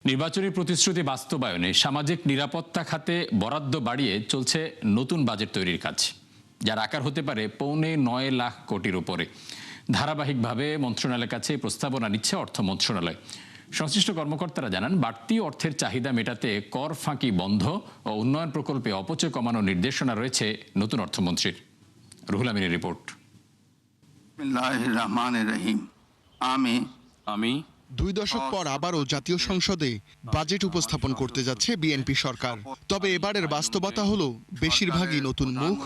নির্বাচনী প্রতিশ্রুতি বাস্তবায়নে সামাজিক নিরাপত্তা খাতে বরাদ্দ বাড়িয়ে চলছে নতুন বাজেট তৈরির কাজ, যার আকার হতে পারে 9.25 লাখ কোটির উপরে। ধারাবাহিকভাবে মন্ত্রণালয়ের কাছে প্রস্তাবনা নিচ্ছে অর্থ মন্ত্রণালয়। সংশ্লিষ্ট কর্মকর্তারা জানান, বাড়তি অর্থের চাহিদা মেটাতে কর ফাঁকি বন্ধ ও উন্নয়ন প্রকল্পে অপচয় কমানোর নির্দেশনা রয়েছে নতুন অর্থমন্ত্রীর। রুহুল আমিনের রিপোর্ট। আমি 2 দশক পর আবারও জাতীয় সংসদে বাজেট উপস্থাপন করতে যাচ্ছে বিএনপি সরকার। তবে এবারের বাস্তবতা হলো বেশিরভাগই নতুন মুখ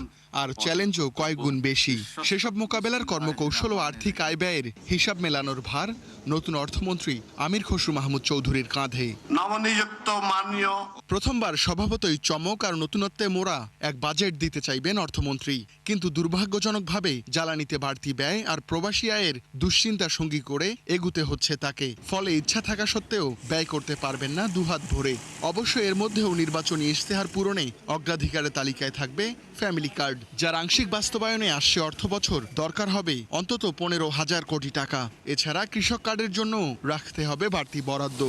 আর চ্যালেঞ্জও কয়েক গুণ বেশি। সেসব মোকাবেলার কর্মকৌশল ও আর্থিক আয় ব্যয়ের হিসাব মেলানোর ভার নতুন অর্থমন্ত্রী আমির খসরু মাহমুদ চৌধুরীর কাঁধে। নবনিযুক্ত মাননীয় প্রথমবার স্বভাবতই চমক আর নতুনত্বে মোড়া এক বাজেট দিতে চাইবেন অর্থমন্ত্রী, কিন্তু দুর্ভাগ্যজনকভাবে জ্বালানিতে বাড়তি ব্যয় আর প্রবাসী আয়ের দুশ্চিন্তা সঙ্গী করে এগুতে হচ্ছে তাকে। ফলে ইচ্ছা থাকা সত্ত্বেও ব্যয় করতে পারবেন না দুহাত ভরে। অবশ্য এর মধ্যেও নির্বাচনী ইশতেহার পূরণে অগ্রাধিকারের তালিকায় থাকবে ফ্যামিলি কার্ড, যার আংশিক বাস্তবায়নে আসছে অর্থবছর দরকার হবে অন্তত 15,000 কোটি টাকা। এছাড়া কৃষক কার্ডের জন্য রাখতে হবে বাড়তি বরাদ্দ।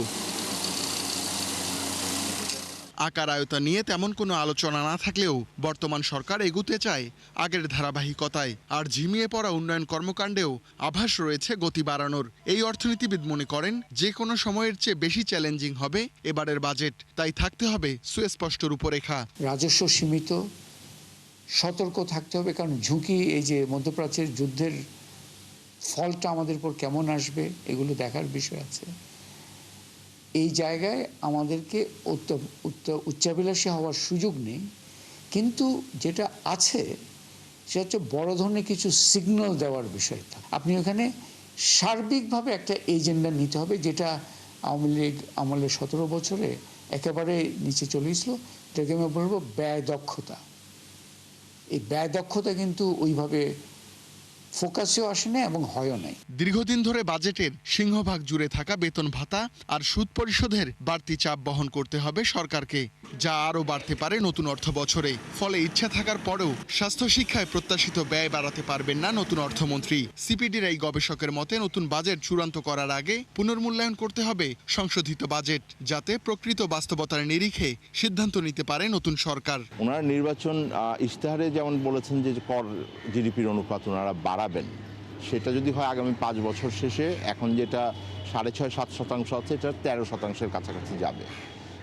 আকার আয়তা নিয়ে তেমন কোনো আলোচনা না থাকলেও বর্তমান সরকার এগুতে চায় আগের ধারাবাহিকতায়, আর ঝিমিয়ে পড়া উন্নয়ন কর্মকাণ্ডেও আভাস রয়েছে গতি বাড়ানোর। এই অর্থনীতিবিদ মনে করেন, যে কোনো সময়ের চেয়ে বেশি চ্যালেঞ্জিং হবে এবারের বাজেট, তাই থাকতে হবে সুস্পষ্ট রূপরেখা। রাজস্ব সীমিত, সতর্ক থাকতে হবে, কারণ ঝুঁকি, এই যে মধ্যপ্রাচ্যের যুদ্ধের ফলটা আমাদের উপর কেমন আসবে এগুলো দেখার বিষয় আছে। এই জায়গায় আমাদেরকে উচ্চাভিলাষী হওয়ার সুযোগ নেই, কিন্তু যেটা আছে সেটা হচ্ছে বড় ধরনের কিছু সিগন্যাল দেওয়ার বিষয়টা। আপনি ওখানে সার্বিকভাবে একটা এজেন্ডা নিতে হবে, যেটা আওয়ামী লীগ আমলে 17 বছরে একেবারে নিচে চলে গেছিল। এটাকে আমি বলবো ব্যয় দক্ষতা। এই ব্যয় দক্ষতা কিন্তু ওইভাবে ফোকাসেও আসে না এবং হয়ও নাই। দীর্ঘদিন ধরে বাজেটের সিংহভাগ জুড়ে থাকা বেতন ভাতা আর সুদ পরিশোধের বাড়তি চাপ বহন করতে হবে সরকারকে, যা আরও বাড়তে পারে নতুন অর্থ বছরে। ফলে ইচ্ছা থাকার পরেও স্বাস্থ্য শিক্ষায় প্রত্যাশিত ব্যয় বাড়াতে পারবেন না নতুন অর্থমন্ত্রী। সিপিডির এই গবেষকের মতে, নতুন বাজেট চূড়ান্ত করার আগে পুনর্মূল্যায়ন করতে হবে সংশোধিত বাজেট, যাতে প্রকৃত বাস্তবতার নিরিখে সিদ্ধান্ত নিতে পারে নতুন সরকার। ওনারা নির্বাচন ইশতেহারে যেমন বলেছেন যে কর জিডিপির অনুপাত ওনারা বাড়াবেন, সেটা যদি হয় আগামী 5 বছর শেষে এখন যেটা 6.5-7% আছে, এটা 13%-এর কাছাকাছি যাবে।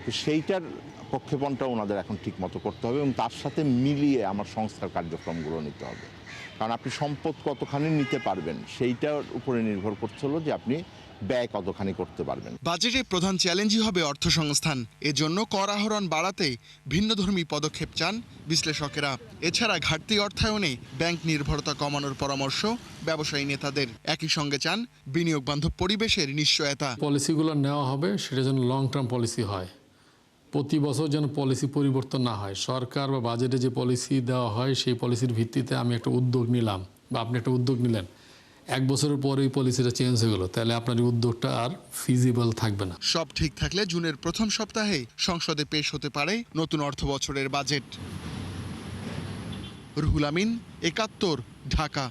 তো সেইটার প্রক্ষেপণটা ওনাদের এখন ঠিক মতো করতে হবে এবং তার সাথে মিলিয়ে আমার সংস্কার কার্যক্রমগুলো নিতে হবে। কারণ আপনি সম্পদ কতখানি নিতে পারবেন সেইটার উপরে নির্ভর করছিল যে আপনি ব্যয় কতখানি করতে পারবেন। বাজেটে প্রধান চ্যালেঞ্জই হবে অর্থ সংস্থান। এজন্য কর আহরণ বাড়াতে ভিন্নধর্মী পদক্ষেপ চান বিশ্লেষকেরা। এছাড়া ঘাটতি অর্থায়নে ব্যাংক নির্ভরতা কমানোর পরামর্শ ব্যবসায়ী নেতাদের। একই সঙ্গে চান বিনিয়োগ বান্ধব পরিবেশের নিশ্চয়তা। পলিসিগুলো নেওয়া হবে সেটা যেন লং টার্ম পলিসি হয়, প্রতি বছর যেন পলিসি পরিবর্তন না হয়। সরকার বা বাজেটে যে পলিসি দেওয়া হয় সেই পলিসির ভিত্তিতে আমি একটা উদ্যোগ নিলাম বা আপনি একটা উদ্যোগ নিলেন, 1 বছরের পরে এই পলিসিটা চেঞ্জ হয়ে গেল, তাহলে আপনার এই উদ্যোগটা আর ফিজিবল থাকবে না। সব ঠিক থাকলে জুনের প্রথম সপ্তাহে সংসদে পেশ হতে পারে নতুন অর্থ বছরের বাজেট। রুহুল আমিন, 71, ঢাকা।